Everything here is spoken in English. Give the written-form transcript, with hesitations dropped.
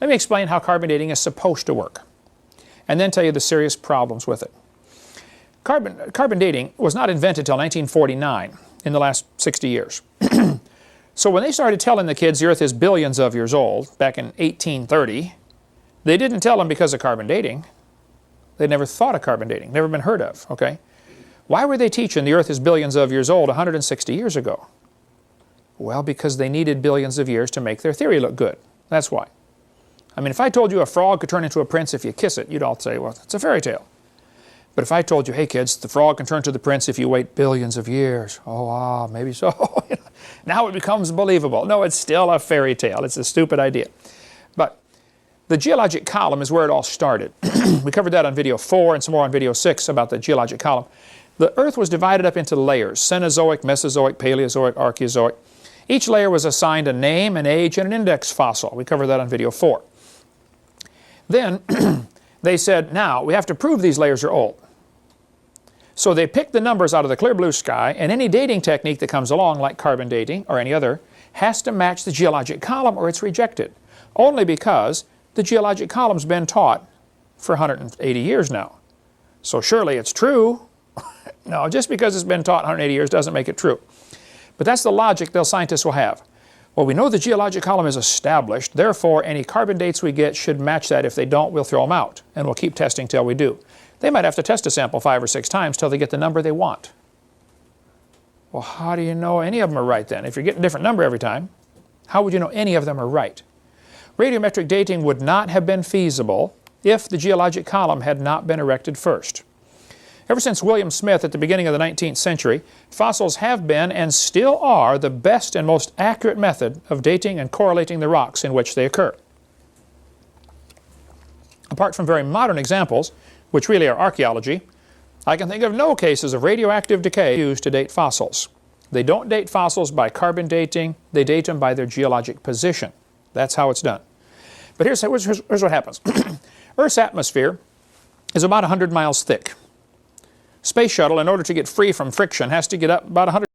Let me explain how carbon dating is supposed to work, and then tell you the serious problems with it. Carbon dating was not invented until 1949, in the last 60 years. So when they started telling the kids the Earth is billions of years old, back in 1830, they didn't tell them because of carbon dating. They'd never thought of carbon dating, never been heard of, okay? Why were they teaching the Earth is billions of years old 160 years ago? Well, because they needed billions of years to make their theory look good. That's why. I mean, if I told you a frog could turn into a prince if you kiss it, you'd all say, well, it's a fairy tale. But if I told you, hey kids, the frog can turn to the prince if you wait billions of years, oh, maybe so. Now it becomes believable. No, it's still a fairy tale. It's a stupid idea. But the geologic column is where it all started. We covered that on video 4 and some more on video 6 about the geologic column. The Earth was divided up into layers: Cenozoic, Mesozoic, Paleozoic, Archeozoic. Each layer was assigned a name, an age, and an index fossil. We covered that on video 4. Then they said, now we have to prove these layers are old. So they picked the numbers out of the clear blue sky, and any dating technique that comes along, like carbon dating or any other, has to match the geologic column or it's rejected. Only because the geologic column's been taught for 180 years now. So surely it's true. No, just because it's been taught 180 years doesn't make it true. But that's the logic the scientists will have. Well, we know the geologic column is established, therefore any carbon dates we get should match that. If they don't, we'll throw them out, and we'll keep testing till we do. They might have to test a sample 5 or 6 times till they get the number they want. Well, how do you know any of them are right then? If you're getting a different number every time, how would you know any of them are right? Radiometric dating would not have been feasible if the geologic column had not been erected first. Ever since William Smith at the beginning of the 19th century, fossils have been and still are the best and most accurate method of dating and correlating the rocks in which they occur. Apart from very modern examples, which really are archaeology, I can think of no cases of radioactive decay used to date fossils. They don't date fossils by carbon dating, they date them by their geologic position. That's how it's done. But here's what happens. Earth's atmosphere is about 100 miles thick. Space shuttle, in order to get free from friction, has to get up about 100